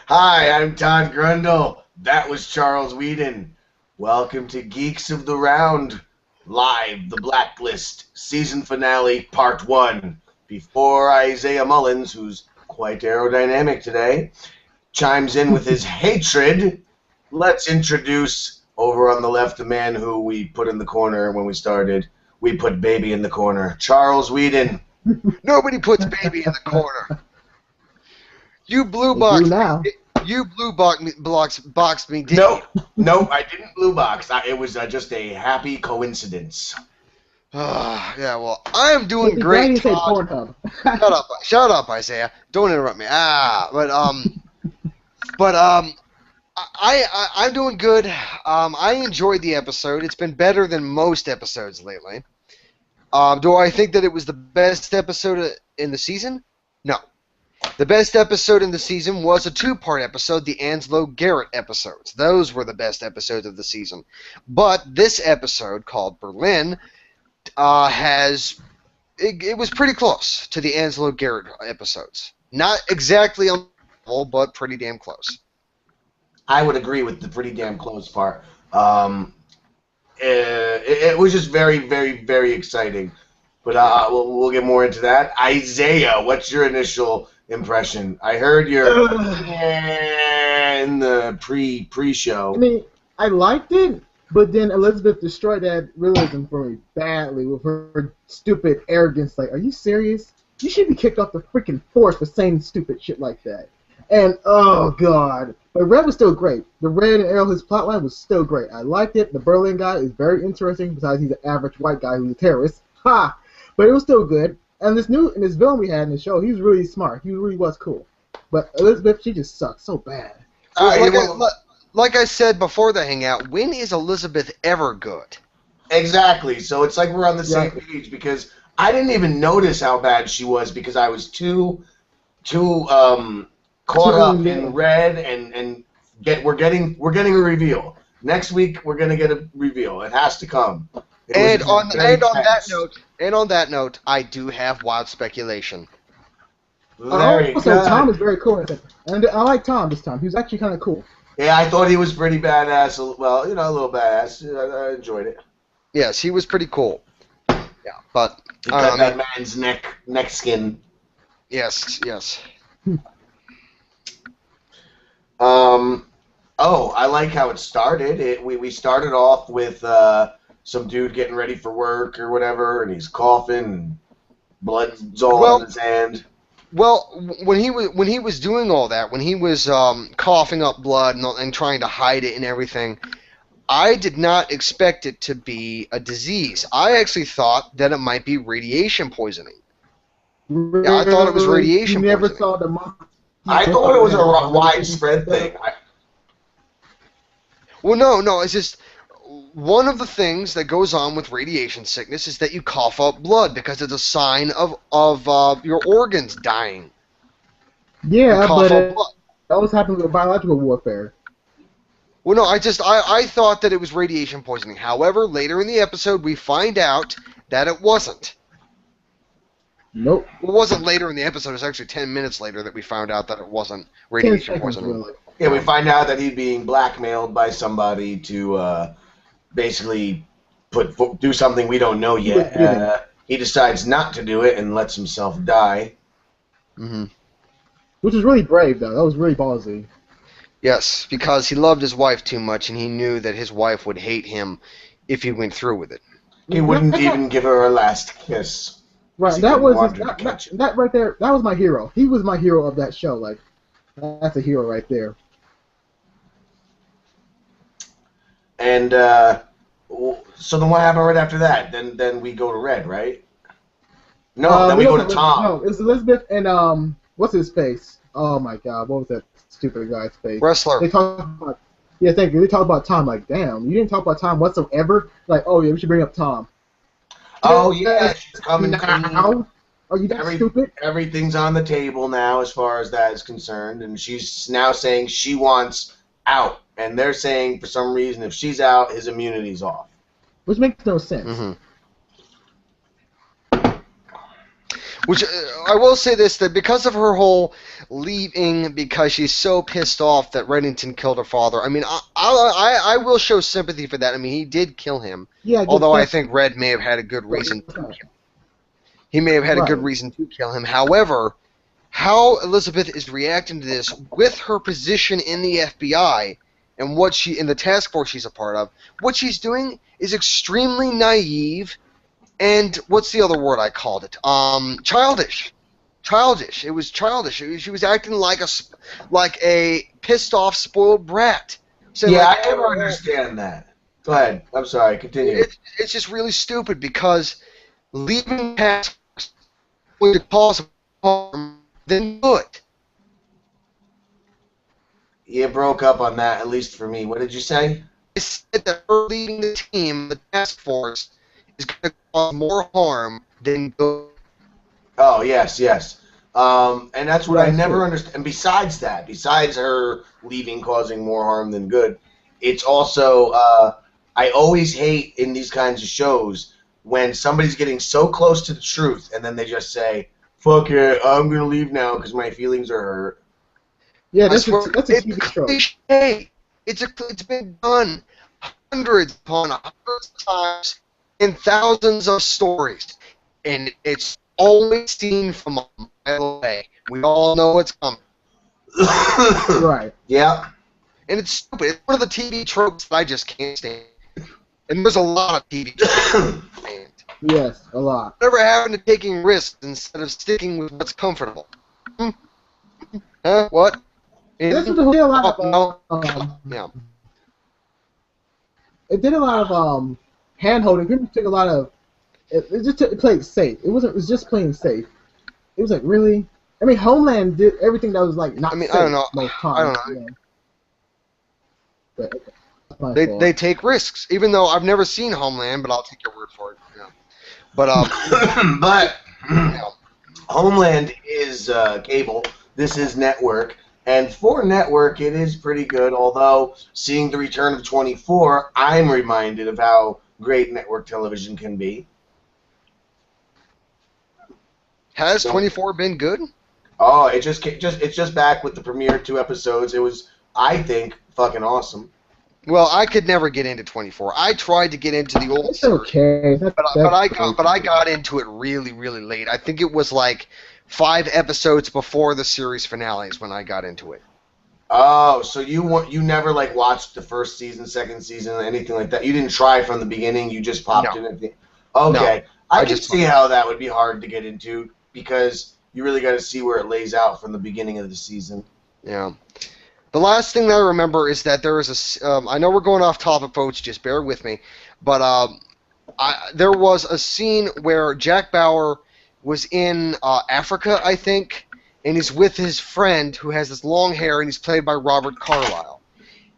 Hi, I'm Todd Grundle. That was Charles Whedon. Welcome to Geeks of the Round, live, the Blacklist, season finale, part 1. Before Isaiah Mullins, who's quite aerodynamic today, chimes in with his hatred, let's introduce, over on the left, the man who we put in the corner when we started. We put baby in the corner. Charles Whedon. Nobody puts baby in the corner. You blue They do boxed now. me. You blue boxed me, didn't Nope, you? nope, I didn't blue box. It was just a happy coincidence. Yeah, well, I am doing Why great, did you say Todd. Pornhub? Shut up, Isaiah. Don't interrupt me. I'm doing good. I enjoyed the episode. It's been better than most episodes lately. Do I think that it was the best episode in the season? No. The best episode in the season was a two-part episode, the Anslow Garrett episodes. Those were the best episodes of the season. But this episode, called Berlin, it was pretty close to the Anslow Garrett episodes. Not exactly on level, but pretty damn close. I would agree with the pretty damn close part. It was just very, very, very exciting. But we'll get more into that. Isaiah, what's your initial impression? I heard your in the pre-show. I mean, I liked it, but then Elizabeth destroyed that realism for me badly with her stupid arrogance. Like, are you serious? You should be kicked off the freaking force for saying stupid shit like that. And, oh, God. But Red was still great. The Red and Arrowhead's plotline was still great. I liked it. The Berlin guy is very interesting, besides he's an average white guy who's a terrorist. Ha! But it was still good. And this villain we had in the show, he was really smart. He really was cool. But Elizabeth, she just sucks so bad. Like I said before the hangout, when is Elizabeth ever good? Exactly. So it's like we're on the same page, because I didn't even notice how bad she was because I was too caught up in Red and we're getting a reveal. Next week we're gonna get a reveal. It has to come. And on that note, I do have wild speculation. Very also, good. Tom is very cool. And I like Tom this time. He was actually kind of cool. Yeah, I thought he was pretty badass. Well, a little badass. I enjoyed it. Yes, he was pretty cool. Yeah, but He cut that man's neck skin. Yes. Oh, I like how it started. We started off with some dude getting ready for work or whatever, and he's coughing, and blood's all on his hand. Well, when he was doing all that, when he was coughing up blood and trying to hide it and everything, I did not expect it to be a disease. I actually thought that it might be radiation poisoning. Yeah, I thought it was radiation You never poisoning. saw the monkey. I thought it was a widespread thing. Well, no, it's just one of the things that goes on with radiation sickness is that you cough up blood because it's a sign of your organs dying. Yeah, but up blood. that always happens with biological warfare. Well, no, I thought that it was radiation poisoning. However, later in the episode, we find out that it wasn't. Nope. It wasn't later in the episode. It was actually 10 minutes later that we found out that it wasn't radiation poisoning. Really. Yeah, we find out that he's being blackmailed by somebody to basically do something we don't know yet. He decides not to do it and lets himself die. Mm-hmm. Which is really brave, though. That was really ballsy. Yes, because he loved his wife too much, and he knew that his wife would hate him if he went through with it. He wouldn't even give her a last kiss. Right, that right there. That was my hero. He was my hero of that show. Like, that's a hero right there. And so then what happened right after that? Then we go to Red, right? No, then we go to Tom. No, it's Elizabeth and what's his face? Oh my God, what was that stupid guy's face? Wrestler. They talk about, yeah, thank you. They talk about Tom. Like, damn, you didn't talk about Tom whatsoever. Like, oh yeah, we should bring up Tom. Oh yeah, she's coming now. Are you that stupid? Everything's on the table now as far as that is concerned, and she's now saying she wants out, and they're saying for some reason if she's out, his immunity's off. Which makes no sense. Mm-hmm. Which I will say this, that because of her whole leaving because she's so pissed off that Reddington killed her father. I mean, I will show sympathy for that. I mean, he did kill him. Yeah, Although I think Red may have had a good right. reason to kill him. He may have had a good Right. reason to kill him. However, how Elizabeth is reacting to this with her position in the FBI and what she in the task force she's a part of, what she's doing is extremely naive and what's the other word I called it? Childish. Childish. It was childish. She was acting like a pissed off spoiled brat. Saying Yeah, like, I never understand that. Go ahead. I'm sorry. Continue. It's just really stupid because leaving task force would cause harm than good. You broke up on that, at least for me. What did you say? I said that her leading the team, the task force, is going to cause more harm than good. Oh, yes, yes. And that's what I That's never true. understand. And besides that, besides her leaving causing more harm than good, it's also, I always hate in these kinds of shows when somebody's getting so close to the truth and then they just say, fuck it, I'm going to leave now because my feelings are hurt. Yeah, That's a TV trope. cliche. It's been done hundreds upon hundreds of times in thousands of stories, and it's always seen from a mile away. We all know what's coming, Right. Yeah. and it's stupid. It's one of the TV tropes that I just can't stand. And there's a lot of TV tropes I can't stand. Yes, a lot. Whatever happened to taking risks instead of sticking with what's comfortable? Huh? What? This was a lot Oh, of no. Yeah. it did a lot of hand holding. People took a lot of it played safe. It was just playing safe. It was like, really? I mean, Homeland did everything that was like not I mean, safe I don't know. most I times. don't know. Yeah. But, okay. That's my fault. They take risks, even though I've never seen Homeland, but I'll take your word for it. Yeah. But But yeah. Homeland is cable. This is network. And for network, it is pretty good, although seeing the return of 24, I'm reminded of how great network television can be. Has 24 been good? Oh, it's just back with the premiere 2 episodes. It was, I think, fucking awesome. Well, I could never get into 24. I tried to get into the old It's series, okay. but I got into it really, really late. I think it was like 5 episodes before the series finales when I got into it. Oh, so you never like watched the first season, second season, anything like that? You didn't try from the beginning. You just popped in at the. Okay, I can see how that would be hard to get into because you really got to see where it lays out from the beginning of the season. Yeah. The last thing that I remember is that there was I know we're going off topic, folks. Just bear with me, but there was a scene where Jack Bauer was in Africa, I think, and he's with his friend who has this long hair, and he's played by Robert Carlyle.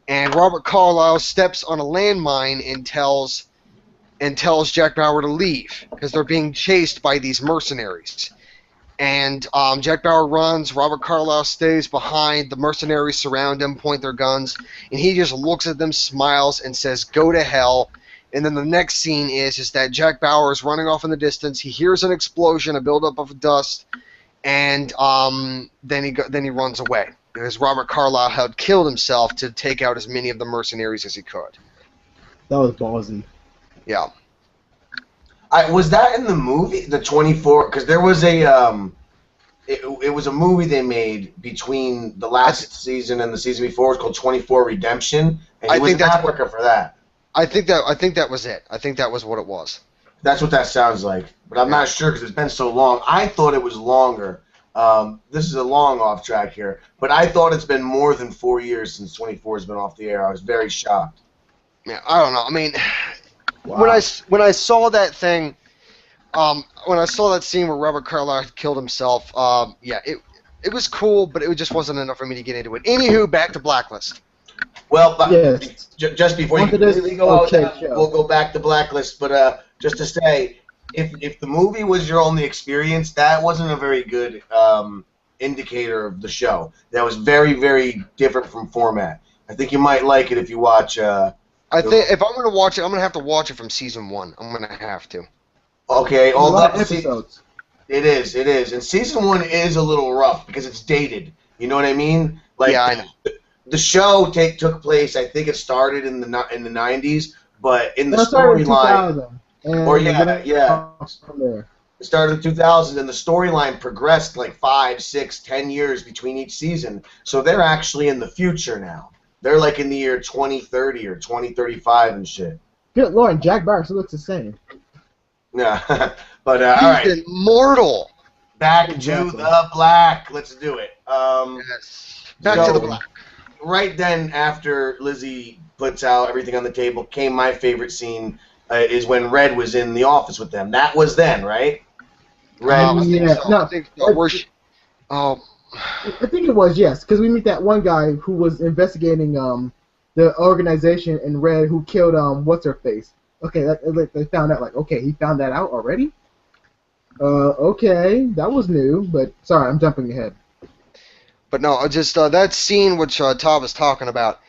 And Robert Carlyle steps on a landmine and tells Jack Bauer to leave because they're being chased by these mercenaries. And Jack Bauer runs, Robert Carlyle stays behind, the mercenaries surround him, point their guns, and he just looks at them, smiles, and says, "Go to hell." And then the next scene is that Jack Bauer is running off in the distance, he hears an explosion, a buildup of dust, and then he runs away. Because Robert Carlyle had killed himself to take out as many of the mercenaries as he could. That was ballsy. Yeah. Was that in the movie, the 24? Because there was it was a movie they made between the last season and the season before. It was called 24 Redemption, and he was in Africa for that. I think that was it. I think that was what it was. That's what that sounds like, but I'm not sure because it's been so long. I thought it was longer. This is a long off track here, but I thought it's been more than 4 years since 24 has been off the air. I was very shocked. Yeah, I don't know. I mean, Wow. when I saw that thing, when I saw that scene where Robert Carlyle killed himself, it was cool, but it just wasn't enough for me to get into it. Anywho, back to Blacklist. Well, Yes. just before you completely go out, we'll go back to Blacklist. But just to say, if the movie was your only experience, that wasn't a very good indicator of the show. That was very, very different from format. I think you might like it if you watch. I think if I'm going to watch it, I'm going to have to watch it from season 1. I'm going to have to. Okay, A lot of episodes. It is. And season 1 is a little rough because it's dated. You know what I mean? Like, Yeah, I know. the show took place. I think it started in the 90s, but in the That started in storyline, 2000, and or then yeah, from there. it started in 2000, and the storyline progressed like 5, 6, 10 years between each season. So they're actually in the future now. They're like in the year 2030 or 2035 and shit. Good Lord, Jack Bauer still looks the same. Yeah, but all He's right. immortal. Back to Exactly. the black. Let's do it. Yes. Back So- to the black. Right then, after Lizzie puts out everything on the table, came my favorite scene. Is when Red was in the office with them. That was then, right? Red. I think Yeah, so. no, I think so. Oh, I think it was, yes, because we meet that one guy who was investigating the organization in Red who killed what's her face. Okay, they found out, like, okay, he found that out already. Okay, that was new, but sorry, I'm jumping ahead. but no, just that scene which Todd was talking about,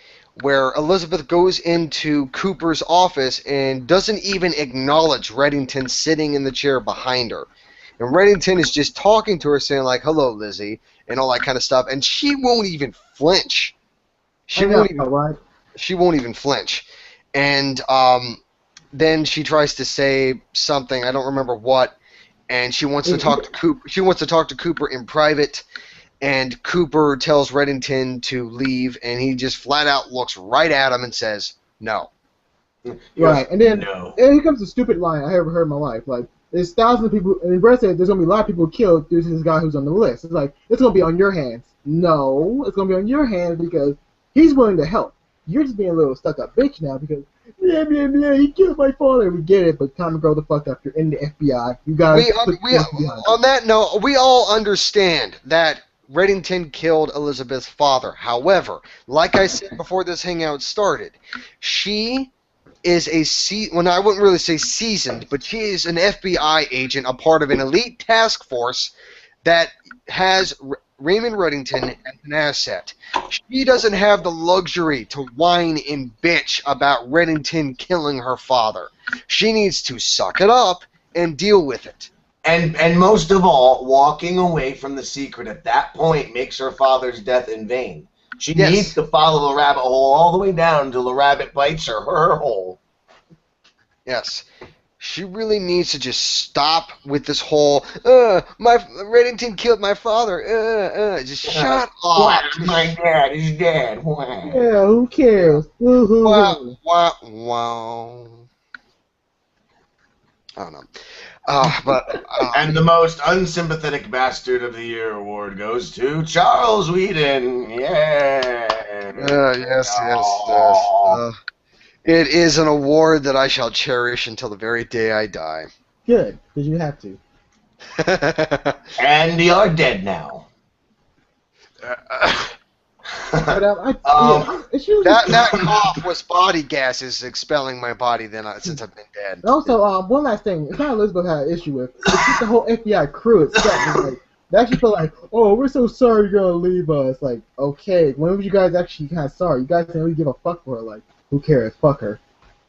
where Elizabeth goes into Cooper's office and doesn't even acknowledge Reddington sitting in the chair behind her. And Reddington is just talking to her, saying like, "Hello, Lizzie," and all that kind of stuff, and she won't even flinch. She won't even. Right? She won't even flinch. And then she tries to say something, I don't remember what, and she wants to talk to Cooper. She wants to talk to Cooper in private, and Cooper tells Reddington to leave, and he just flat out looks right at him and says, "No." Right, and then No. and here comes the stupid line I ever heard in my life. Like, there's thousands of people, and Brett said there's gonna be a lot of people killed due to this guy who's on the list. It's like it's gonna be on your hands. No, it's gonna be on your hands because he's willing to help. You're just being a little stuck-up bitch now because he killed my father. We get it, but time to grow the fuck up. You're in the FBI. You gotta On that note, we all understand that Reddington killed Elizabeth's father. However, like I said before this hangout started, she is well, I wouldn't really say seasoned, but she is an FBI agent, a part of an elite task force that has Raymond Reddington as an asset. She doesn't have the luxury to whine and bitch about Reddington killing her father. She needs to suck it up and deal with it. And most of all, walking away from the secret at that point makes her father's death in vain. She Yes. needs to follow the rabbit hole all the way down until the rabbit bites her hole. Yes. She really needs to just stop with this whole, my Reddington killed my father, just shut up. What? My dad is dead. What? Yeah, who cares? Woo-hoo. Wow, wow, wow. I don't know. But And the most unsympathetic bastard of the year award goes to Charles Whedon. Yeah. yes. It is an award that I shall cherish until the very day I die. Good, because you have to. And you're dead now. But it's usually that cough was body gases expelling my body since I've been dead. Also, one last thing. It's not Elizabeth had an issue with. It's just the whole FBI crew itself. Like, they actually feel like, oh, we're so sorry you're gonna leave us. Like, okay, when was you guys actually kind of sorry? You guys didn't really give a fuck for her. Like, who cares? Fuck her.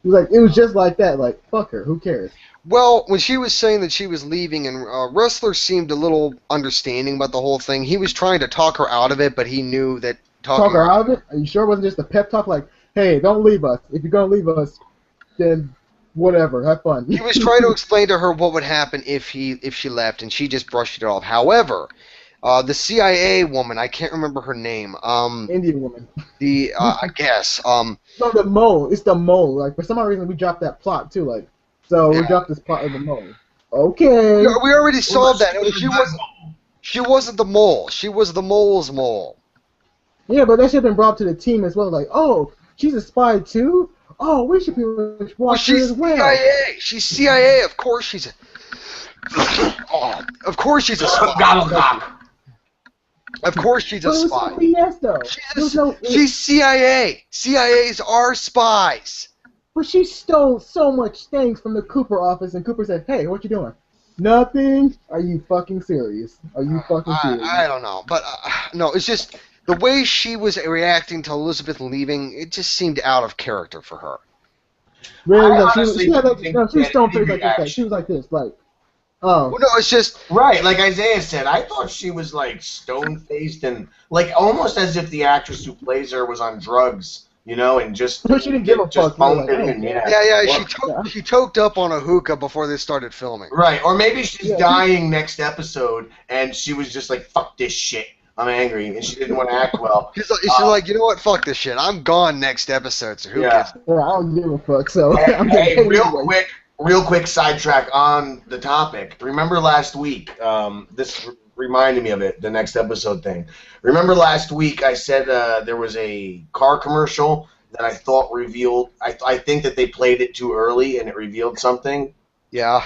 It was just like that. Like, fuck her. Who cares? Well, when she was saying that she was leaving, and Rustler seemed a little understanding about the whole thing. He was trying to talk her out of it, but he knew that Talk her out of it? Are you sure it wasn't just a pep talk? Like, hey, don't leave us. If you're gonna leave us, then whatever. Have fun. He was trying to explain to her what would happen if she left, and she just brushed it off. However, the CIA woman, I can't remember her name. Indian woman. I guess. No, the mole. It's the mole. Like, for some odd reason, we dropped that plot too. Like, so we dropped this plot of the mole. Okay. We already solved that. She wasn't the mole. She was the mole's mole. Yeah, but that should have been brought to the team as well. Like, oh, she's a spy too? Oh, we should be watch her as well. CIA. She's CIA. Of course she's of course she's a spy. Of course she's a spy. It was BS, though. She's CIA. CIAs are spies. But she stole so much things from the Cooper office, and Cooper said, hey, what you doing? Nothing. Are you fucking serious? Are you fucking serious? I don't know. But, no, it's just the way she was reacting to Elizabeth leaving, it just seemed out of character for her. Really? I Like, she honestly was think stone faced like this. Like, reaction. she was like this. Like, Oh, Well, no, it's just Right, like Isaiah said, I thought she was like stone-faced and like almost as if the actress who plays her was on drugs, and just she didn't give a just fuck. She was phoned like, I it don't in. care. Yeah. yeah. Or, She toked up on a hookah before they started filming. right, or maybe she's Yeah, dying next episode and she was just like, "Fuck this shit, I'm angry," and she didn't want to act well. She's like, you know what? Fuck this shit. I'm gone next episode. So who Yeah. gives? Well, I don't give a fuck. So Hey, I'm getting hey, paid anyway. real quick sidetrack on the topic. Remember last week? This reminded me of it. The next episode thing. Remember last week I said there was a car commercial that I thought revealed. I think that they played it too early and it revealed something. Yeah.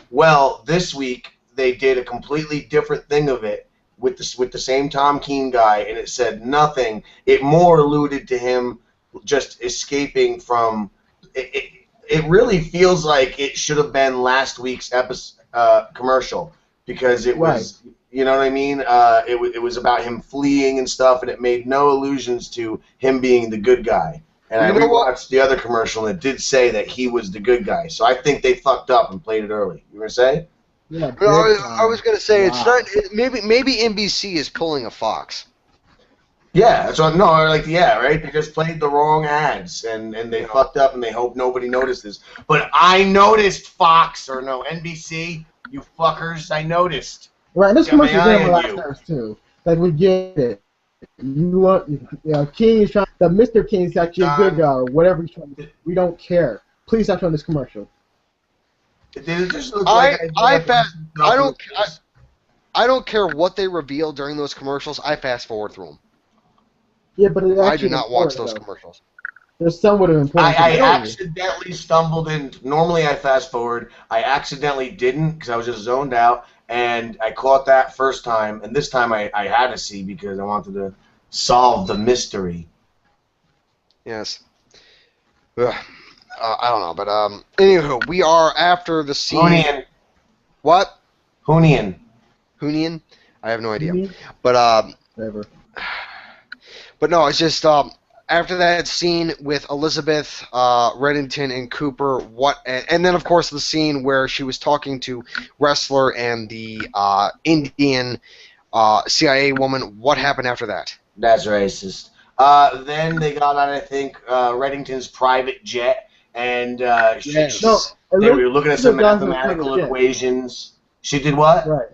Well, this week they did a completely different thing of it with the same Tom Keene guy, and it said nothing. It more alluded to him just escaping from. It really feels like it should have been last week's commercial because it was, you know what I mean? It was about him fleeing and stuff, and it made no allusions to him being the good guy. And I rewatched the other commercial, and it did say that he was the good guy. So I think they fucked up and played it early. You were gonna say? Yeah, I was gonna say it's Wow. not. Maybe NBC is pulling a Fox. Yeah, that's what. No, like right. They just played the wrong ads, and they fucked up, and they hope nobody notices. But I noticed, Fox or no NBC, you fuckers. I noticed. Right, and this Got my commercial eye is on my last you. nerves too. Like we get it. You want, King is trying. The Mr. King's actually a good guy or whatever he's trying to do. We don't care. Please stop showing this commercial. Did it just look like I don't care what they reveal during those commercials. I fast forward through them. Yeah, but it I actually do not watch those though. commercials. There's somewhat of important. I to the story. accidentally stumbled in. Normally I fast forward. I accidentally didn't because I was just zoned out, and I caught that first time, and this time I had to see because I wanted to solve the mystery. Yes. Ugh. I don't know, but anywho, we are after the scene. Hoonian. What? Hoonian. Hoonian? I have no idea. Mhm. But Whatever. but no, it's just after that scene with Elizabeth, Reddington, and Cooper. And then of course the scene where she was talking to Wrestler and the Indian CIA woman. What happened after that? That's racist. Then they got on, I think, Reddington's private jet, and Yes. No, they were looking at some Elizabeth mathematical was- equations. She did what? Right.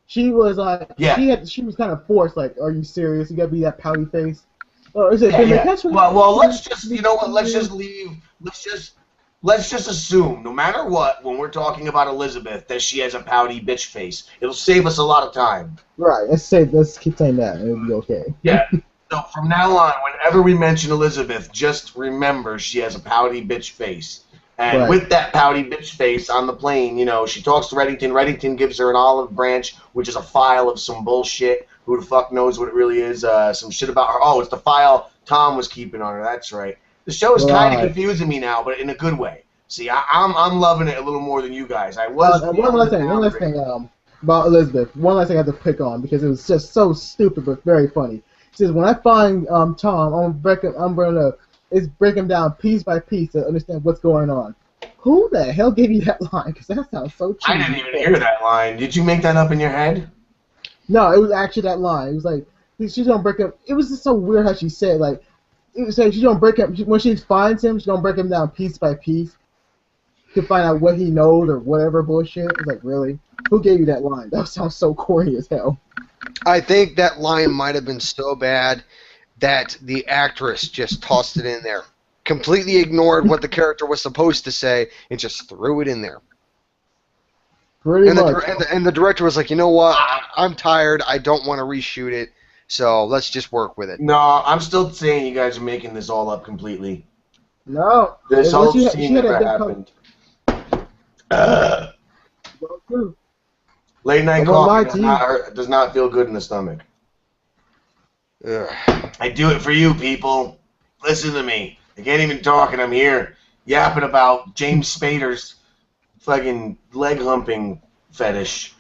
She was like, Yeah. she was kind of forced. Like, are you serious? You gotta be that pouty face. Or is it? Yeah. That's what Well, let's just, you know what? Let's just leave. Let's just assume, no matter what, when we're talking about Elizabeth, that she has a pouty bitch face. It'll save us a lot of time. Right. Let's keep saying that. It'll be okay. Yeah. So from now on, whenever we mention Elizabeth, just remember she has a pouty bitch face. And Right. with that pouty bitch face on the plane, she talks to Reddington. Reddington gives her an olive branch, which is a file of some bullshit. Who the fuck knows what it really is? Some shit about her. Oh, it's the file Tom was keeping on her. That's right. The show is kind of Right. confusing me now, but in a good way. See, I'm loving it a little more than you guys. I was. One last thing about Elizabeth. One last thing I have to pick on because it was just so stupid but very funny. She says, when I find Tom, I'm gonna break him down piece by piece to understand what's going on. Who the hell gave you that line? Because that sounds so cheesy. I didn't even hear that line. Did you make that up in your head? No, it was actually that line. It was like she's gonna break him. It was just so weird how she said like it was like she's gonna break him when she finds him. She's gonna break him down piece by piece to find out what he knows or whatever bullshit. It's like, really? Who gave you that line? That sounds so corny as hell. I think that line might have been so bad that the actress just tossed it in there. Completely ignored what the character was supposed to say and just threw it in there. Pretty much. And the director was like, you know what? I'm tired. I don't want to reshoot it. So let's just work with it. No, I'm still saying you guys are making this all up completely. No. This whole She scene had a never good happened. Well, too. Late night Well, coffee my team- does not feel good in the stomach. Ugh. I do it for you, people. Listen to me. I can't even talk, and I'm here yapping about James Spader's fucking leg humping fetish.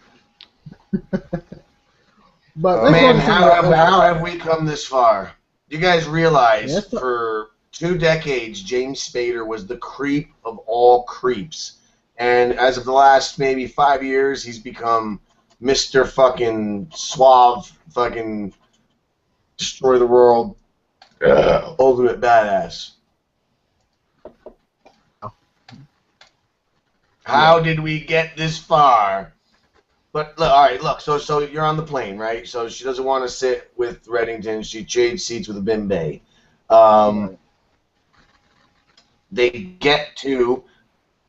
But let's Man, go to how have we come this far? You guys realize Yes, sir. for 2 decades, James Spader was the creep of all creeps. And as of the last maybe 5 years, he's become Mr. fucking suave, fucking destroy the world, ultimate badass. How did we get this far? But look, all right, look. So you're on the plane, right? So she doesn't want to sit with Reddington. She trades seats with a Bimbay. They get to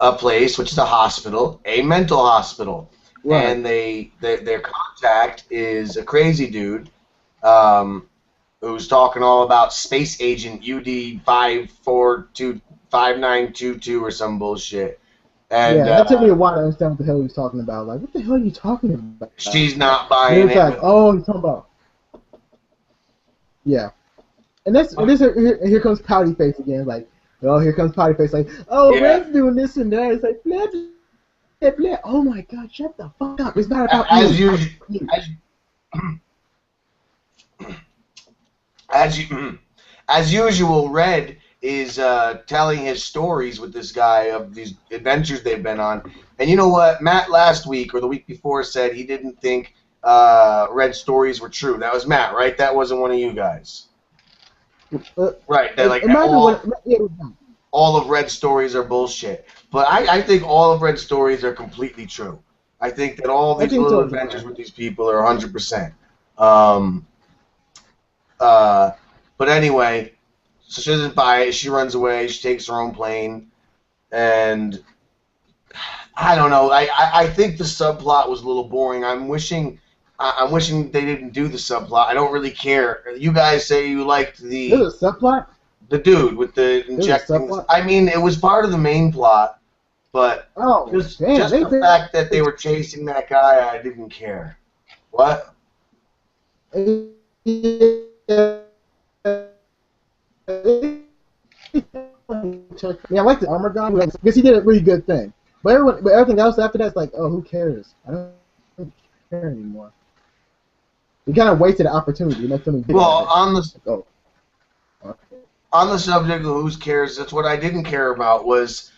a place, which is a hospital, a mental hospital, and their contact is a crazy dude who's talking all about space agent UD 5425922 or some bullshit. And, that took me a while to understand what the hell he was talking about. Like, what the hell are you talking about? She's not buying it. Like, oh, he's talking about. Yeah. And here comes Pouty Face again. Like, oh, here comes Pouty Face. Like, oh, Red's doing this and that. It's like, blah, blah, blah. Oh my God, shut the fuck up. It's not about you. As usual, Red is telling his stories with this guy of these adventures they've been on. And you know what? Matt last week or the week before said he didn't think Red's stories were true. That was Matt, right? That wasn't one of you guys. Right. That, like, all of Red's stories are bullshit. But I think all of Red's stories are completely true. I think that all these little adventures with these people are 100%. But anyway, so she doesn't buy it. She runs away. She takes her own plane. And I don't know. I think the subplot was a little boring. I'm wishing they didn't do the subplot. I don't really care. You guys say you liked the... There's a subplot? The dude with the injecting... I mean, it was part of the main plot, but just the fact that they were chasing that guy, I didn't care. What? Yeah, I like the armor guy because he did a really good thing. But everything else after that's like, oh, who cares? I don't care anymore. You kind of wasted the opportunity. Well, on the subject of who cares, that's what I didn't care about was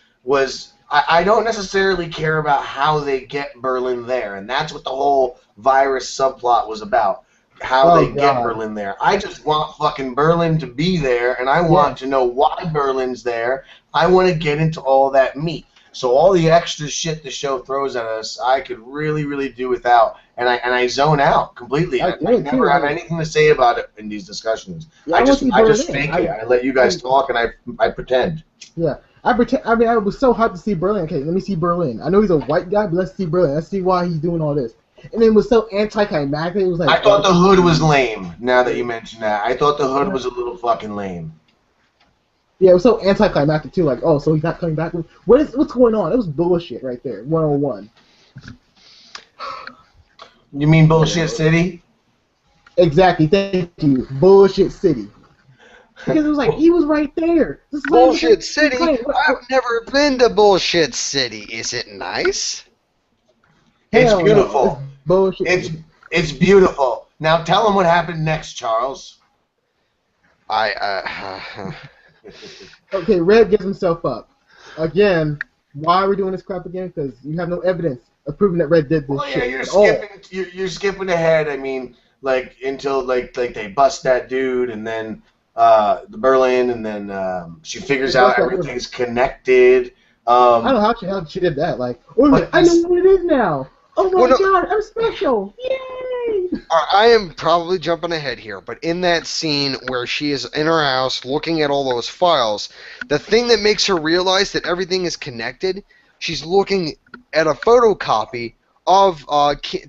I don't necessarily care about how they get Berlin there, and that's what the whole virus subplot was about. How they get Berlin there. I just want fucking Berlin to be there, and I want to know why Berlin's there. I want to get into all that meat. So all the extra shit the show throws at us, I could really, really do without, and I zone out completely. I never have anything to say about it in these discussions. Yeah, I just fake it. I let you guys talk, and I pretend. Yeah, I pretend. I mean, I was so hyped to see Berlin. Okay, let me see Berlin. I know he's a white guy, but let's see Berlin. Let's see why he's doing all this. And then it was so anticlimactic. It was like, I thought the hood was lame. Now that you mention that, I thought the hood was a little fucking lame. Yeah, it was so anticlimactic too. Like, oh, so he's not coming back. What's going on? It was bullshit right there. 101. You mean Bullshit City? Exactly. Thank you. Bullshit City. Because it was like he was right there. Bullshit City. I've never been to Bullshit City. Is it nice? It's beautiful. No. It's bullshit. It's beautiful. Now tell them what happened next, Charles. Okay, Red gives himself up. Again, why are we doing this crap again? Because you have no evidence of proving that Red did this shit. You're skipping ahead. I mean, like until like they bust that dude, and then the Berlin, and then she figures out everything's connected. I don't know how she did that. Like, wait a minute, I know what it is now. Oh my God, I'm special! Yay! I am probably jumping ahead here, but in that scene where she is in her house looking at all those files, the thing that makes her realize that everything is connected, she's looking at a photocopy of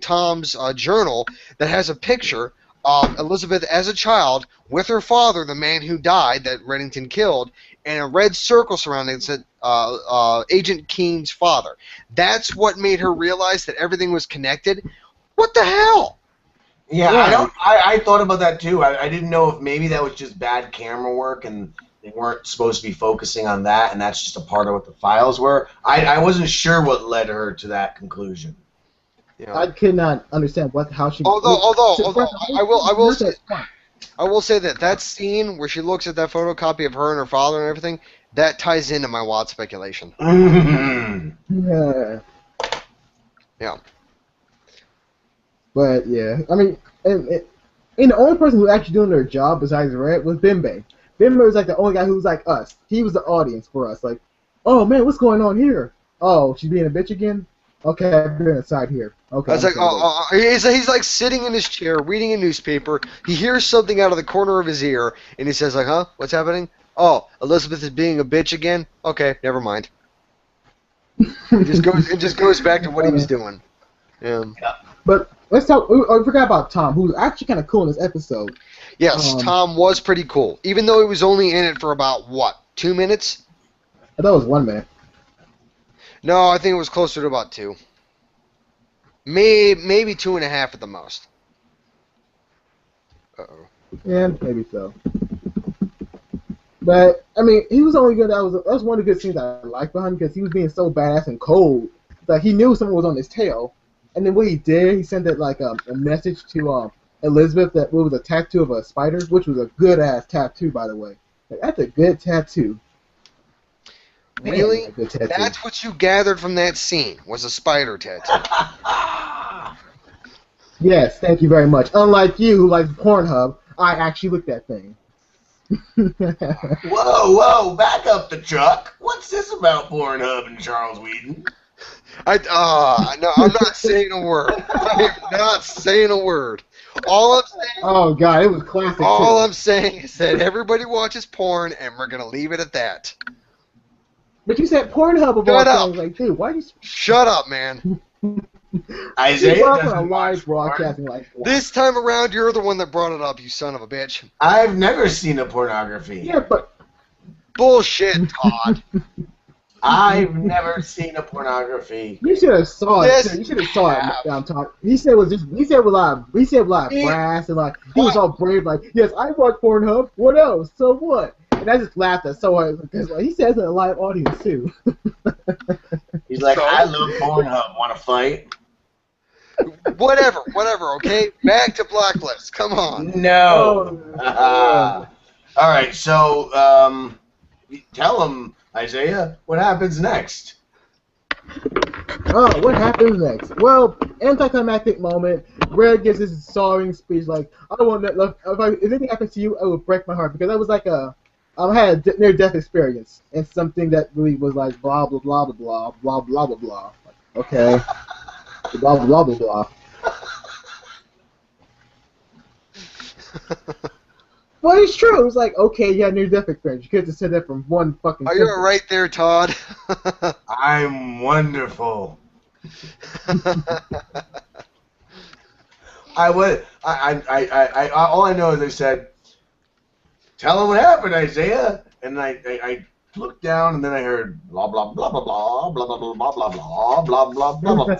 Tom's journal that has a picture of Elizabeth as a child with her father, the man who died that Reddington killed, and a red circle surrounding it said Agent Keene's father. That's what made her realize that everything was connected. What the hell? Yeah, I thought about that too. I didn't know if maybe that was just bad camera work and they weren't supposed to be focusing on that, and that's just a part of what the files were. I wasn't sure what led her to that conclusion. Yeah. I could not understand how she. Although I will say that scene where she looks at that photocopy of her and her father and everything, That ties into my wild speculation. Yeah. Yeah. But yeah, I mean, and the only person who was actually doing their job besides Red was Bimbe. Bimbe was like the only guy who was like us. He was the audience for us. Like, oh man, what's going on here? Oh, she's being a bitch again. Okay, I've been inside here. Okay, I was like, he's like sitting in his chair reading a newspaper. He hears something out of the corner of his ear, and he says, like, huh? What's happening? Oh, Elizabeth is being a bitch again? Okay, never mind. It just goes back to what he was doing. Yeah. But let's talk. I forgot about Tom, who's actually kind of cool in this episode. Yes, Tom was pretty cool, even though he was only in it for about, what, 2 minutes? I thought it was 1 minute. No, I think it was closer to about 2. Maybe 2.5 at the most. Uh-oh. Yeah, maybe so. But I mean, he was only good. That was one of the good scenes I liked behind him because he was being so badass and cold. Like he knew someone was on his tail, and then what he did, he sent it like a message to Elizabeth that was a tattoo of a spider, which was a good ass tattoo, by the way. Like, that's a good tattoo. Really? Man, good tattoo. That's what you gathered from that scene, was a spider tattoo. Yes, thank you very much. Unlike you, who likes Pornhub, I actually looked at things. Whoa, back up the truck. What's this about Pornhub and Charles Whedon? No, I'm not saying a word. I'm not saying a word. All I'm saying. Oh God, it was classic. All I'm saying is that everybody watches porn, and we're gonna leave it at that. But you said Pornhub of all things. Like, dude, why you? Shut up, man. Isaiah on live broadcasting like what? This time around, you're the one that brought it up, you son of a bitch. I've never seen a pornography. Yeah, but bullshit, Todd. I've never seen a pornography. You should have saw it. Yes, You should have saw it. Todd. He said a lot of brass and like he was all brave. Like, yes, I watch Pornhub. What else? So what? And I just laughed at so hard because like, he says it in a live audience too. He's like, I love Pornhub. Want to fight? Whatever, okay? Back to Blacklist. Come on. No. All right, so tell him, Isaiah, what happens next? Oh, what happens next? Well, anticlimactic moment. Red gives his soaring speech like, I don't want that. If anything happens to you, it will break my heart because that was like I had a near-death experience and something that really was like blah blah blah blah blah blah blah blah. Okay. Blah blah blah blah. Well, it's true. It's like, okay, you had near-death experience. You could have just said that from one fucking. Are you right there, Todd? I'm wonderful. All I know is they said, "Tell him what happened, Isaiah," and I looked down and then I heard blah blah blah blah blah blah blah blah blah blah blah blah blah blah.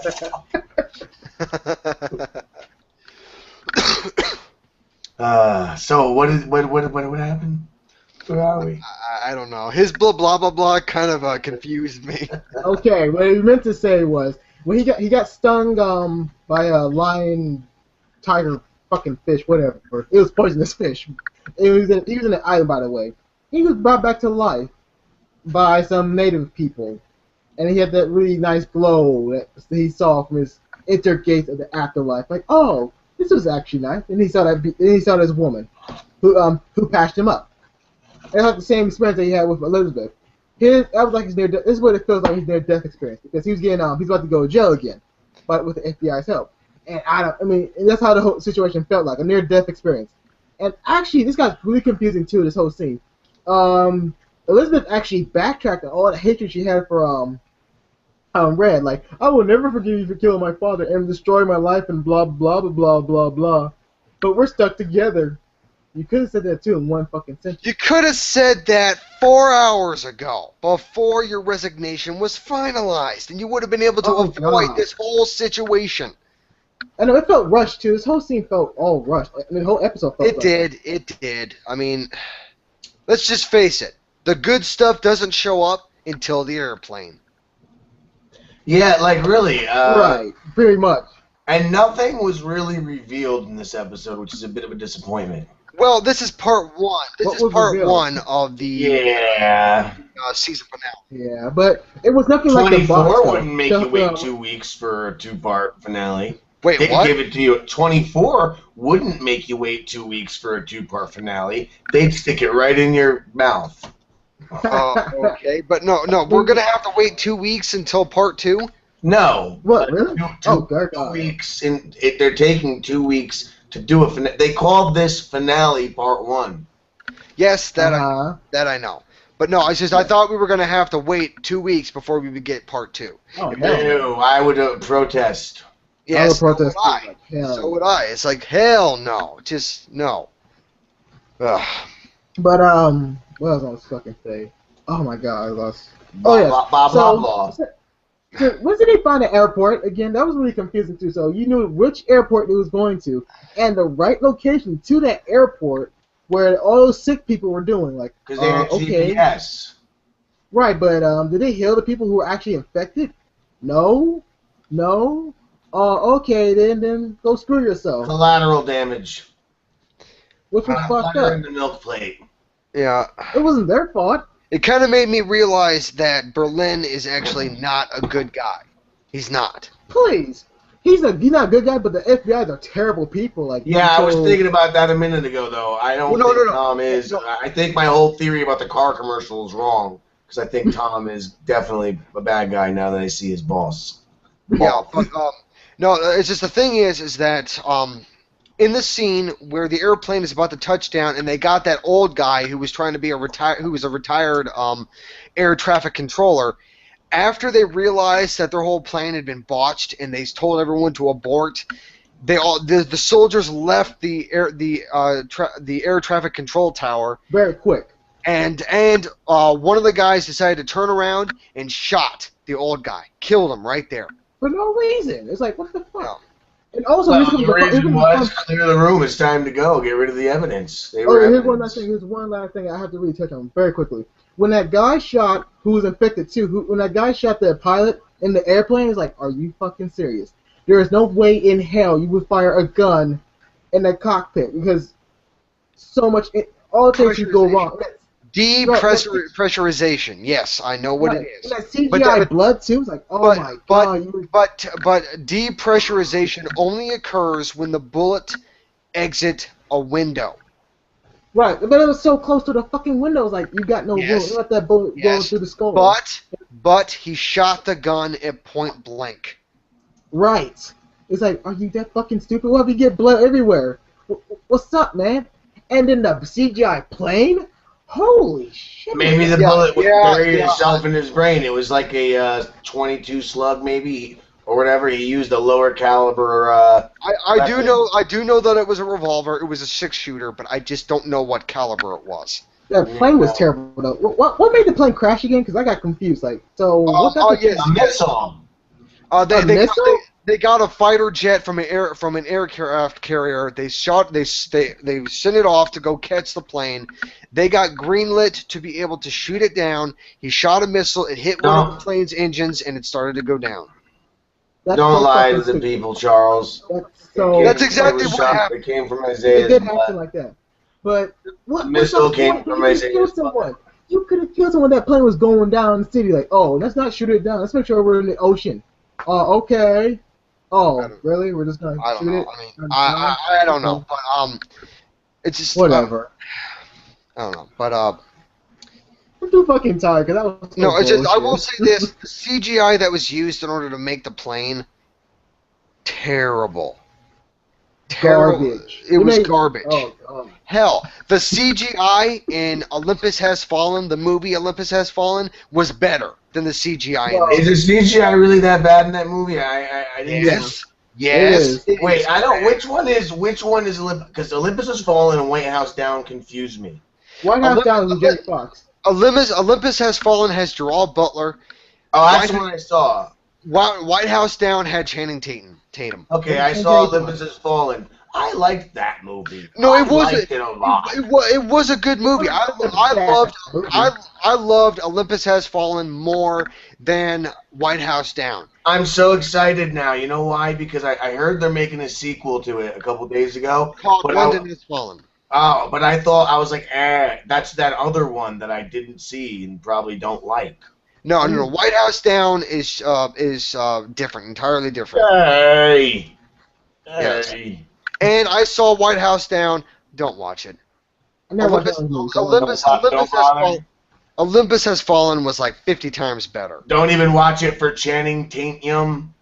So what happened? Where are we? I don't know. His blah blah blah blah kind of confused me. Okay, what he meant to say was when he got stung by a lion, tiger, fucking fish, whatever. It was poisonous fish. He was in an island, by the way. He was brought back to life by some native people, and he had that really nice glow that he saw from his intergates of the afterlife. Like, oh, this was actually nice. And he saw this woman who patched him up. It was like the same experience that he had with Elizabeth. That was like his this is what it feels like his near-death experience because he was getting he's about to go to jail again, but with the FBI's help. And and that's how the whole situation felt like, a near-death experience. And actually, this got really confusing too, this whole scene. Elizabeth actually backtracked on all the hatred she had for Red. Like, I will never forgive you for killing my father and destroying my life and blah blah blah blah blah blah. But we're stuck together. You could have said that too in one fucking sentence. You could have said that 4 hours ago, before your resignation was finalized, and you would have been able to avoid this whole situation. I know, it felt rushed too. This whole scene felt all rushed. I mean, the whole episode felt rushed. It did. I mean, let's just face it. The good stuff doesn't show up until the airplane. Yeah, like really. Right, pretty much. And nothing was really revealed in this episode, which is a bit of a disappointment. Well, this is part one. This What is was part revealed? one of the Yeah. season finale. Yeah, but it was nothing like the box 24 though. wouldn't make you wait 2 weeks for a two-part finale. Wait, They'd what? give it to you. 24 wouldn't make you wait 2 weeks for a two-part finale. They'd stick it right in your mouth. Okay, but no, we're gonna have to wait 2 weeks until part two. No. What, really? Two God. weeks. They're taking 2 weeks to do a finale. They called this finale part one. Yes, that I know. But no, I thought we were gonna have to wait 2 weeks before we would get part two. Oh, hell no. No, I would protest. Yes, I would protest so would I. too, like, hell So would I. It's like hell no, just no. Ugh. But what else I was fucking say? Oh my god, I lost. Blah, Oh yeah. blah, blah, So, blah, blah. So, when did they find the airport again? That was really confusing too. So you knew which airport it was going to, and the right location to that airport where all those sick people were doing. Like, Because they had okay, GPS. right? But did they heal the people who were actually infected? No. Okay, then go screw yourself. Collateral damage. Which was fucked Fire up. in the milk plate. Yeah. It wasn't their fault. It kind of made me realize that Berlin is actually not a good guy. He's not. Please. He's not a good guy, but the FBI are terrible people. Like, Yeah, I was so- thinking about that a minute ago, though. I don't No, think no. Tom is. No. I think my whole theory about the car commercial is wrong. Because I think Tom is definitely a bad guy now that I see his boss. Yeah, but no, it's just the thing is that in the scene where the airplane is about to touch down, and they got that old guy who was trying to be a retired air traffic controller. After they realized that their whole plane had been botched, and they told everyone to abort, the soldiers left the air traffic control tower very quick. and one of the guys decided to turn around and shot the old guy, killed him right there. For no reason. It's like, what the fuck? No. And also, Well, here's the reason was clear the room. It's time to go. Get rid of the evidence. They were here's one evidence. last thing. Here's one last thing I have to really touch on very quickly. When that guy shot, who was infected too, when that guy shot the pilot in the airplane, it's like, are you fucking serious? There is no way in hell you would fire a gun in the cockpit because so much, all things can go wrong. Depressurization. Yes, I know what it is. And that CGI blood too. It's like, oh my god. But depressurization only occurs when the bullet exits a window. Right, but it was so close to the fucking window. It's like, you got no Yes. bullet. You let that bullet go through the skull. But he shot the gun at point blank. Right. It's like, are you that fucking stupid? What if you get blood everywhere? What's up, man? And then the CGI plane? Holy shit. Maybe the bullet buried itself in his brain. It was like a 22 slug, maybe, or whatever. He used a lower caliber. I do know that it was a revolver. It was a 6-shooter, but I just don't know what caliber it was. That plane was terrible, though. What made the plane crash again? Because I got confused. Like, so what got the A missile. They got a fighter jet from an aircraft carrier. They sent it off to go catch the plane. They got greenlit to be able to shoot it down. He shot a missile. It hit one of the plane's engines, and it started to go down. Don't lie to the people, Charles. That's exactly what happened. It came from Isaiah's It did blood. happen like that. But what? Missile what's the came point? from You could've Isaiah's killed someone. You could have killed someone. That plane was going down the city. Like, oh, let's not shoot it down. Let's make sure we're in the ocean. Oh, okay. Oh, really? We're just gonna shoot it? I don't know, but it's just whatever. I don't know, but I'm too fucking tired because that was so no. It's just I bullshit. will say this: the CGI that was used in order to make the plane, terrible. Garbage. It was garbage. Oh. Hell, the CGI in Olympus Has Fallen, the movie Olympus Has Fallen, was better than the CGI in this. Is the CGI really that bad in that movie? I didn't. Yes. Wait, I don't. Which one is Olympus? Because Olympus Has Fallen and White House Down confused me. White House Down was Jamie Foxx. Olympus Has Fallen has Gerald Butler. Oh, that's the one I saw. White House Down had Channing Tatum. Okay, I saw Olympus Has Fallen. I liked that movie. No, it wasn't. Liked it a lot. It was a good movie. I loved Olympus Has Fallen more than White House Down. I'm so excited now. You know why? Because I heard they're making a sequel to it a couple days ago. Called London Has Fallen. Oh, but I was like, that's that other one that I didn't see and probably don't like. No. White House Down is different, entirely different. Hey, Yes. hey. And I saw White House Down. Don't watch it. I never watched Olympus, that movie, so I don't know. Don't bother. Olympus Has Fallen was like 50 times better. Don't even watch it for Channing Tatum.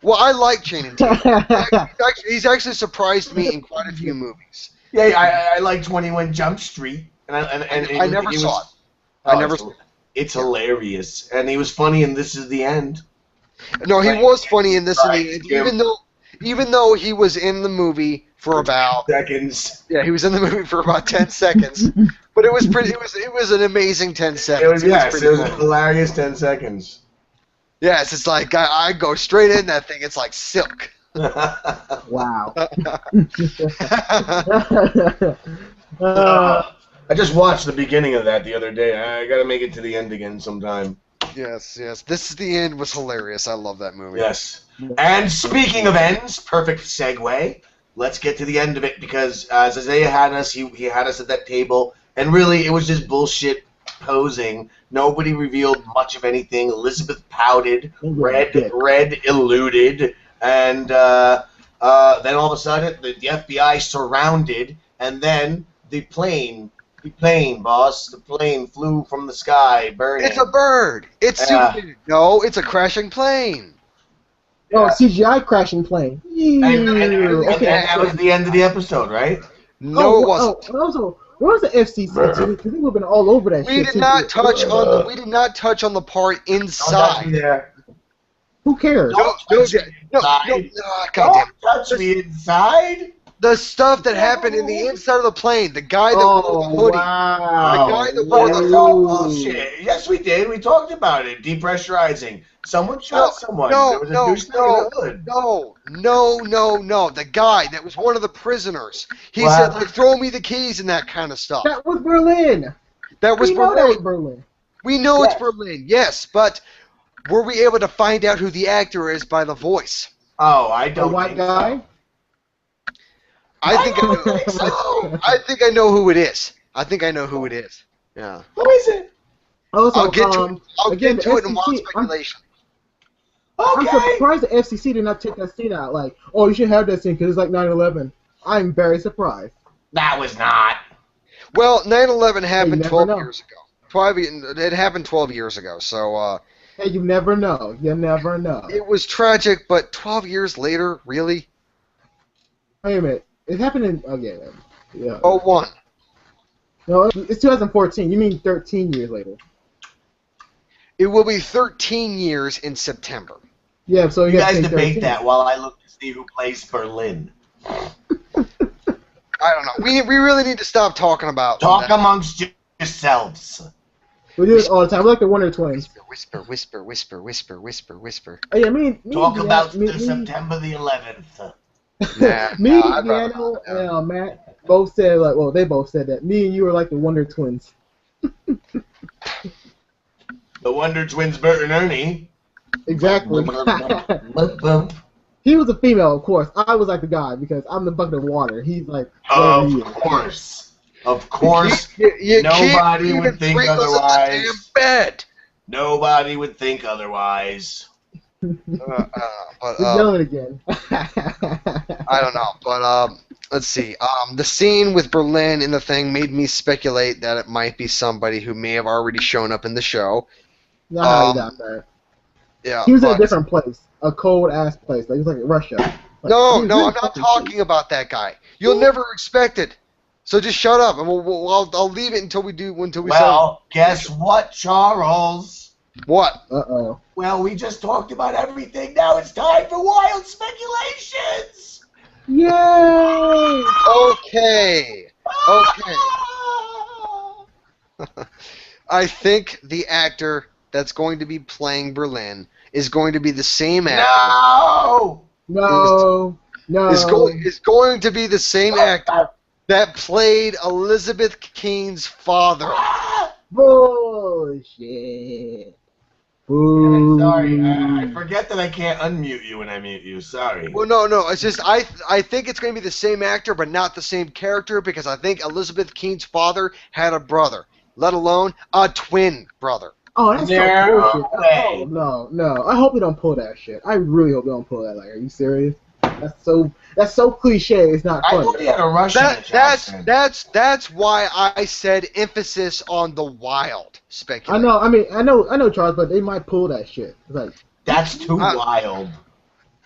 Well, I like Channing Tatum. He's actually surprised me in quite a few movies. Yeah, I like 21 Jump Street, and I never saw it. I never. It's hilarious, and he was funny in This Is the End. No, he was funny in this in Right, the end, even though he was in the movie for about seconds. Yeah, he was in the movie for about 10 seconds. But it was pretty. It was an amazing 10 seconds. It was a hilarious 10 seconds. Yes, it's like I go straight in that thing. It's like silk. Wow. I just watched the beginning of that the other day. I gotta make it to the end again sometime. Yes. This Is the End was hilarious. I love that movie. Yes. And speaking of ends, perfect segue. Let's get to the end of it because Isaiah had us. He had us at that table, and really it was just bullshit posing. Nobody revealed much of anything. Elizabeth pouted. Red eluded, and then all of a sudden the FBI surrounded, and then the plane, boss, the plane flew from the sky, burning. It's a bird. It's stupid. No, it's a crashing plane. Oh, CGI crashing plane. And that was the end of the episode, right? No, it wasn't. Also, where was the FCC? Because we would have been all over that shit. We did not touch on the part inside. Don't touch me there. Who cares? No, goddamn. Don't touch me inside. The stuff that happened in the inside of the plane. The guy that wore the hoodie. Wow. The guy that wore That the was all bullshit. Yes, we did. We talked about it. Depressurizing. Someone shot someone. There was a douchebag in the hood. No. The guy that was one of the prisoners. He said, like, throw me the keys and that kind of stuff. That was Berlin. That was We Berlin. know that was Berlin. We know it's Berlin, yes, but were we able to find out who the actor is by the voice? Oh, I don't. The white guy. I think I know who it is. I think I know who it is. Yeah. Who is it? Also, I'll get to it. I'll get to it in wild FCC, speculation. I'm surprised the FCC did not take that scene out. Like, oh, you should have that scene because it's like 9/11. I'm very surprised. That was not. Well, 9/11 happened 12 know. years ago. It happened 12 years ago, so Hey, you never know. You never know. it was tragic, but 12 years later, really? Wait a minute. It happened in yeah. Oh, 01. No, it's 2014. You mean 13 years later? It will be 13 years in September. Yeah, so You guys have to say debate 13. that while I look to see who plays Berlin. I don't know. We really need to stop talking about Talk that. amongst yourselves. We do this all the time. We're like the Wonder Twins. Whisper. Oh, yeah, me Talk and about me, September the 11th. Deanna, and Matt both said they both said that. Me and you are like the Wonder Twins. The Wonder Twins, Bert and Ernie. Exactly. He was a female, of course. I was like the guy because I'm the bucket of water. He's like. Of course. You Nobody can't would even think freak us in the otherwise. damn bed. Nobody would think otherwise. But yelling again. I don't know. But let's see. The scene with Berlin in the thing made me speculate that it might be somebody who may have already shown up in the show. Not how he got there. Yeah. He was in a different place, a cold ass place. Like he was like Russia. Like, No, he was I'm really not fucking talking about that guy. You'll never expect it. So just shut up, and I'll leave it until we Well, guess what, Charles? What? Uh-oh. Well, we just talked about everything. Now it's time for wild speculations. Yay! Okay. I think the actor that's going to be playing Berlin is going to be the same actor. No. Is going to be the same actor that played Elizabeth Kane's father. Bullshit. Boo. Sorry, I forget that I can't unmute you when I mute you. Sorry. Well, no. It's just I think it's going to be the same actor, but not the same character because I think Elizabeth Keene's father had a brother, let alone a twin brother. Oh, that's so No bullshit. way. Oh, no. I hope they don't pull that shit. I really hope they don't pull that. Like, are you serious? That's so cliche. It's not I funny. thought he had a Russian accent. That's why I said emphasis on the wild speculation. I know, Charles, but they might pull that shit. It's like, That's too wild.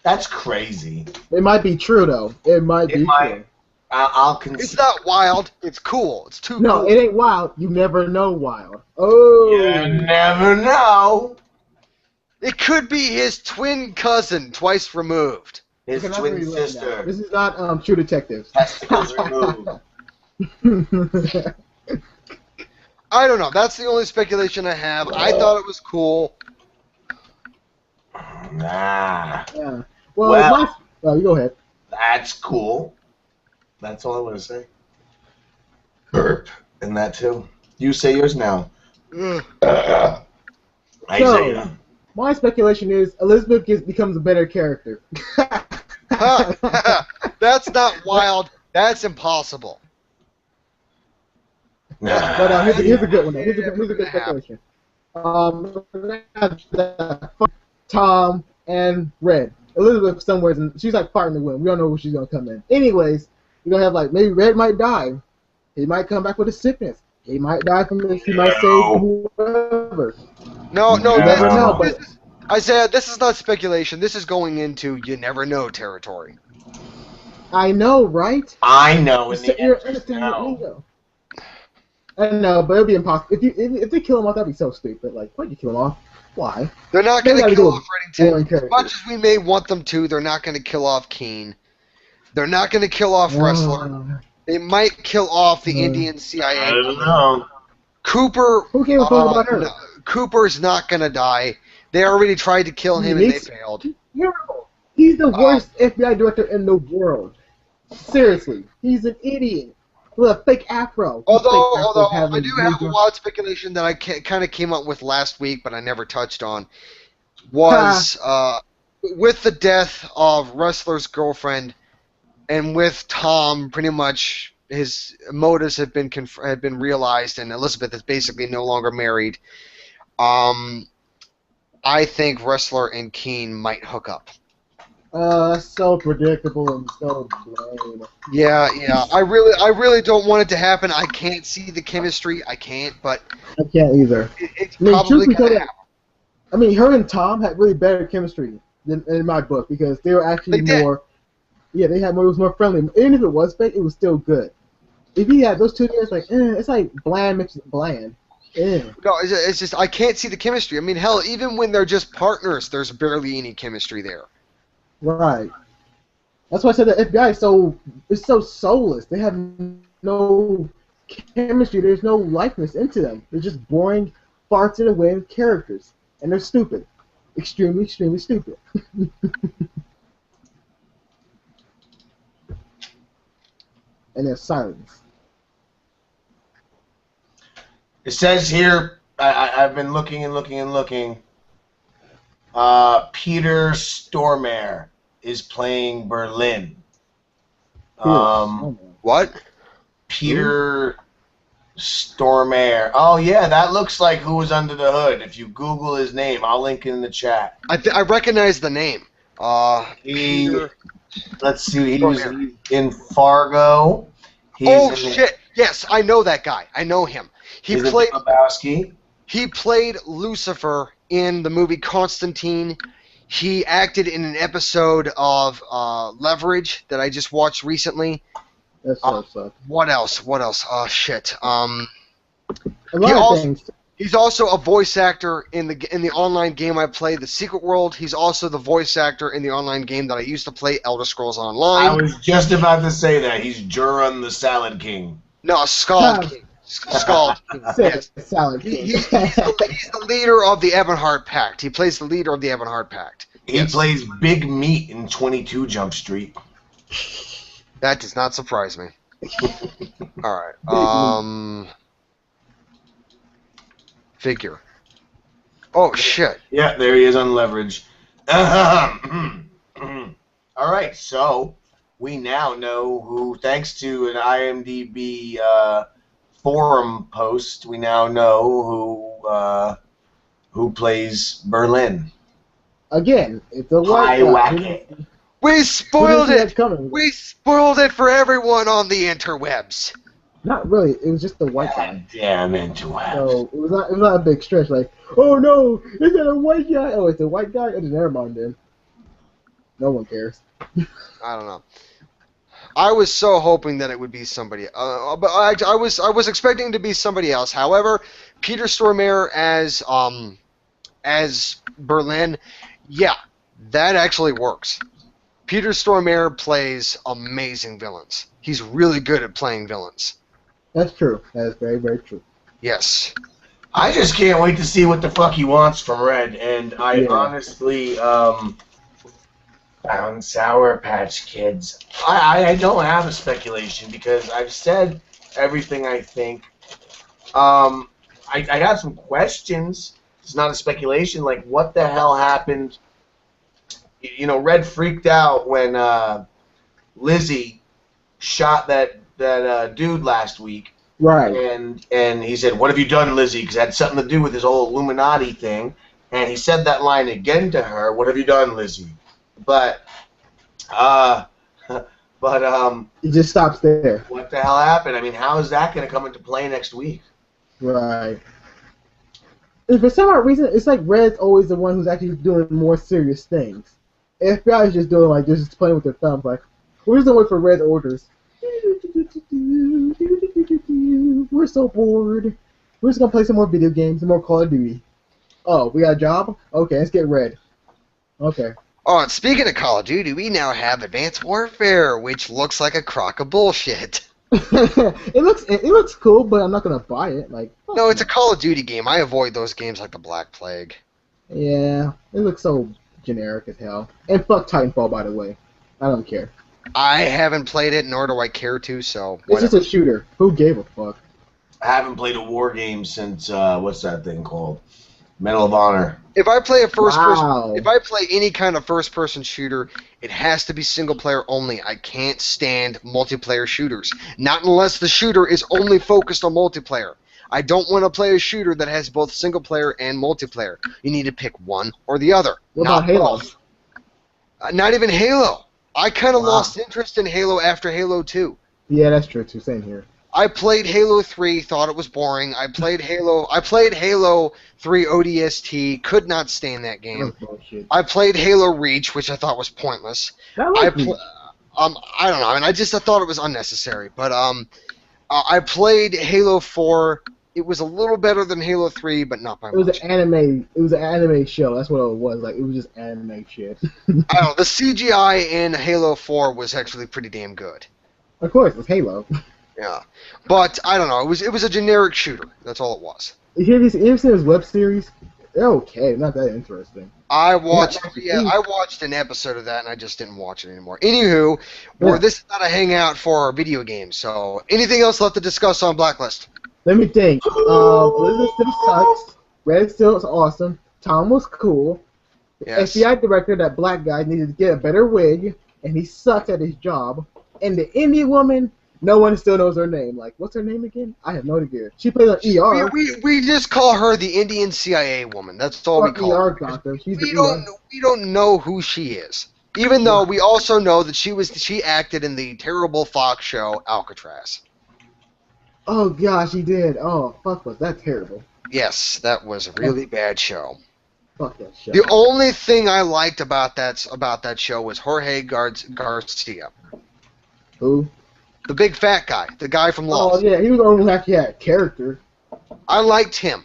That's crazy. it might be true though. It might be true. I'll concede. It's not wild. It's cool. It's too No, cool. it ain't wild. You never know wild. Oh. You never know. It could be his twin cousin, twice removed. His Okay, twin that's really late now. sister. This is not True Detectives. Testicles removed. I don't know. That's the only speculation I have. I thought it was cool. Nah. Yeah. Well, you go ahead. That's cool. That's all I want to say. Burp. And that too. You say yours now. Isaiah. My speculation is Elizabeth becomes a better character. That's not wild. That's impossible. But here's a good one. Here's a good speculation. Tom and Red. Elizabeth somewhere, she's like farting the wind. We don't know where she's gonna come in. Anyways, you're gonna have like maybe Red might die. He might come back with a sickness. He might die from this. He might save whoever. No. Isaiah, this is not speculation. This is going into you never know territory. I know, right? I know. You're understanding the ego. I know, but it'd be impossible. If they kill him off, that'd be so stupid. Like, why'd you kill him off? Why? They're not going to kill off Reddington. As much as we may want them to, they're not going to kill off Keene. They're not going to kill off Wrestler. They might kill off the Indian CIA. I don't know. Cooper. Who gave a fuck about her? No, Cooper's not going to die. They already tried to kill him and they failed. Terrible. He's the worst FBI director in the world. Seriously, he's an idiot with a fake afro. Although I do have a wild speculation that I kind of came up with last week, but I never touched on, was with the death of Wrestler's girlfriend, and with Tom, pretty much his motives have been realized, and Elizabeth is basically no longer married. I think Wrestler and Keene might hook up. That's so predictable and so lame. Yeah. I really don't want it to happen. I can't see the chemistry. I can't, but I can't either. It's probably going to happen. I mean, her and Tom had really better chemistry than in my book because they were actually more. Yeah, they had more. It was more friendly. Even if it was fake, it was still good. If you had those two together, it's like bland mixed with bland. No, it's just I can't see the chemistry. I mean, hell, even when they're just partners, there's barely any chemistry there. Right. That's why I said the FBI is so soulless. They have no chemistry. There's no likeness into them. They're just boring farts in the wind characters, and they're stupid, extremely, extremely stupid. And there's silence. It says here, I've been looking and looking and looking. Peter Stormare is playing Berlin. What? Peter Stormare. Oh, yeah, that looks like who was under the hood. If you Google his name, I'll link it in the chat. I recognize the name. Let's see, he was in Fargo. Shit! Yes, I know that guy. I know him. He played Lucifer in the movie Constantine. He acted in an episode of Leverage that I just watched recently. That's so sucks. What else? Oh shit. A lot of things. He's also a voice actor in the online game I play, The Secret World. He's also the voice actor in the online game that I used to play, Elder Scrolls Online. I was just about to say that. He's Juran the Salad King. No, Scald King. Scald King. Yes. Salad King. He's the leader of the Ebonheart Pact. He plays the leader of the Ebonheart Pact. He plays Big Meat in 22 Jump Street. That does not surprise me. All right. Figure. Oh, shit. Yeah, there he is on leverage. All right, so we now know who, thanks to an IMDb forum post, we now know who plays Berlin. Again, it's a white Hi, guy. Wackett. We spoiled it! Coming. We spoiled it for everyone on the interwebs. Not really. It was just the white guy. God damn interwebs. So it was not a big stretch. Like, oh no, is that a white guy? Oh, it's a white guy. Oh, never mind then. No one cares. I don't know. I was so hoping that it would be somebody, but I was expecting it to be somebody else. However, Peter Stormare as Berlin, yeah, that actually works. Peter Stormare plays amazing villains. He's really good at playing villains. That's true. That is very, very true. Yes. I just can't wait to see what the fuck he wants from Red, and I honestly, found Sour Patch Kids. I don't have a speculation because I've said everything I think. I got some questions. It's not a speculation. Like, what the hell happened? You know, Red freaked out when Lizzie shot that dude last week. Right. And he said, "What have you done, Lizzie?" Because it had something to do with his whole Illuminati thing. And he said that line again to her. "What have you done, Lizzie?" But It just stops there. what the hell happened? I mean, how is that going to come into play next week? Right. And for some odd reason, it's like Red's always the one who's actually doing more serious things. FBI is just doing like just playing with their thumbs. Like, we're just gonna wait for Red's orders. We're so bored. We're just gonna play some more video games, some more Call of Duty. Oh, we got a job? Okay, let's get Red. Okay. Oh, and speaking of Call of Duty, we now have Advanced Warfare, which looks like a crock of bullshit. it looks cool, but I'm not gonna buy it. Like, No, it's a Call of Duty game. I avoid those games like the Black Plague. Yeah, it looks so generic as hell. And fuck Titanfall, by the way. I don't care. I haven't played it, nor do I care to, so It's whatever. just a shooter. Who gave a fuck? I haven't played a war game since what's that thing called? Medal of Honor. If I play a Wow. if I play any kind of first-person shooter, it has to be single-player only. I can't stand multiplayer shooters. Not unless the shooter is only focused on multiplayer. I don't want to play a shooter that has both single-player and multiplayer. You need to pick one or the other. What not about Halo? both. Not even Halo. I kind of Wow. lost interest in Halo after Halo 2. Yeah, that's true too. Same here. I played Halo 3, thought it was boring. I played Halo 3 ODST, could not stand that game. That's bullshit. I played Halo Reach, which I thought was pointless. I like Reach. I don't know. I mean, I thought it was unnecessary. But I played Halo 4. It was a little better than Halo 3, but not by It was much. an anime. It was an anime show. That's what it was. Like, it was just anime shit. I don't know. The CGI in Halo 4 was actually pretty damn good. Of course, it's Halo. Yeah, but I don't know. It was a generic shooter. That's all it was. You ever seen his web series? They're okay. Not that interesting. I watched Yeah, I watched an episode of that and I just didn't watch it anymore. Anywho, Yeah. this is not a hangout for video games. So anything else left to discuss on Blacklist? Let me think. Elizabeth still sucks. Red still is awesome. Tom was cool. The Yes. FBI director, that black guy, needed to get a better wig, and he sucks at his job. And the Indian woman, no one still knows her name. Like, what's her name again? I have no idea. She plays on ER. We just call her the Indian CIA woman. That's all we Or call ER her. Gotham. She's We the don't know who she is. Even though we also know that she acted in the terrible Fox show Alcatraz. Oh gosh, he did. Oh fuck, was that terrible? Yes, that was a really bad show. Fuck that shit. The only thing I liked about that show was Jorge Garcia, Who? the big fat guy, the guy from Oh Lost. yeah, he was the only one who actually had a character. I liked him.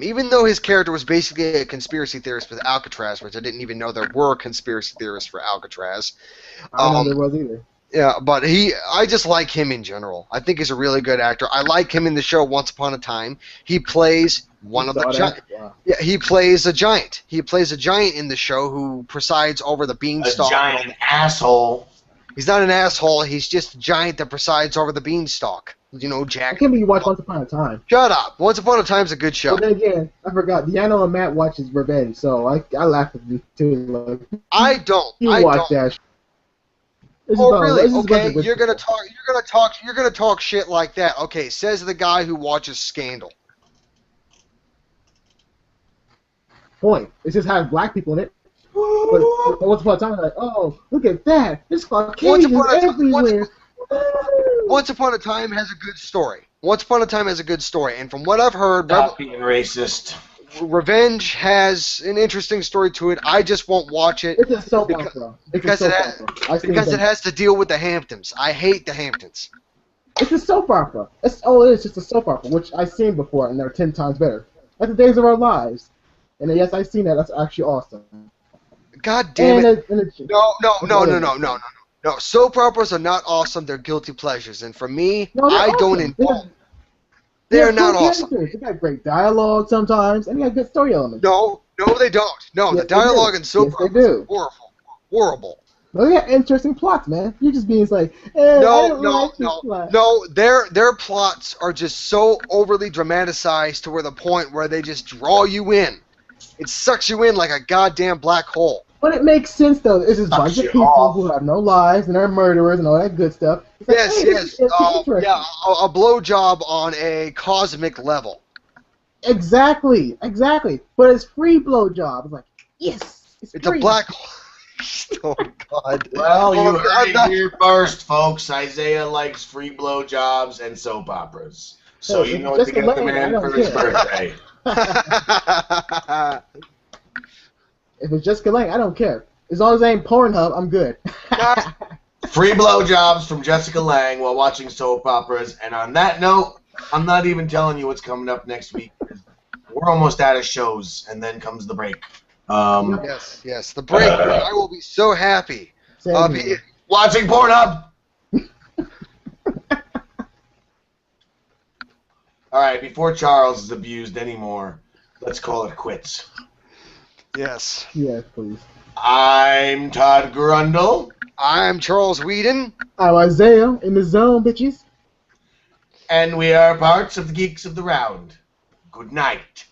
Even though his character was basically a conspiracy theorist for Alcatraz, which I didn't even know there were conspiracy theorists for Alcatraz. I don't know there was either. Yeah, but I just like him in general. I think he's a really good actor. I like him in the show Once Upon a Time. He plays one of the giants. Wow. Yeah, he plays a giant. He plays a giant in the show who presides over the A beanstalk. giant asshole. He's not an asshole. He's just a giant that presides over the beanstalk. I Jack. can't believe you watch Once Upon a Time. Shut up. Once Upon a Time's a good show. But then again, I forgot. Deanna and Matt watches Revenge, so I laugh at you too. Like, I don't. you I watch don't. that. It's Oh about- really? it's just Okay, about- you're gonna talk shit like that. Okay, says the guy who watches Scandal. Point. It just has black people in it. But Once Upon a Time, like, oh, look at that. There's Caucasians everywhere. Once Upon a Time has a good story. Once Upon a Time has a good story, and from what I've heard, Stop being racist. Revenge has an interesting story to it. I just won't watch it It's a soap opera. because it has to deal with the Hamptons. I hate the Hamptons. It's a soap opera. It is just a soap opera, which I've seen before, and they're 10 times better. Like the Days of Our Lives. And yes, I've seen that. That's actually awesome. God damn it. No. No, soap operas are not awesome. They're guilty pleasures. And for me, No, they're I don't awesome. indulge. They're not cool awesome. characters. They got great dialogue sometimes, and they got good story elements. No, they don't. No, Yes, the dialogue they do. in soap Yes, they operas do. is horrible. Horrible. No, they got interesting plots, man. You're just being like, I don't like this plot. No, their plots are just so overly dramatized to where the point where they just draw you in. It sucks you in like a goddamn black hole. But it makes sense, though. It's just a bunch of you people off. who have no lives and are murderers and all that good stuff. It's like, Yes, hey, this yes. is interesting. Yeah, a blowjob on a cosmic level. Exactly. But it's free blowjob. It's like, yes, it's It's a free. black hole. Oh, God. Well, you Oh, heard I'm it not- here first, folks. Isaiah likes free blowjobs and soap operas. So Hey, you if know what to Jessica get the Lange, I man don't for his care. birthday. If it's Jessica Lange, I don't care. As long as I ain't Pornhub, I'm good. Free blowjobs from Jessica Lange while watching soap operas. And on that note, I'm not even telling you what's coming up next week. We're almost out of shows, and then comes the break. Yes, the break. I will be so happy. Same I'll here. be Watching Pornhub! Alright, before Charles is abused anymore, let's call it quits. Yes. Yes, please. I'm Todd Grundle, I'm Charles Whedon. I'm Isaiah in the zone, bitches. and we are parts of the Geeks of the Round. Good night.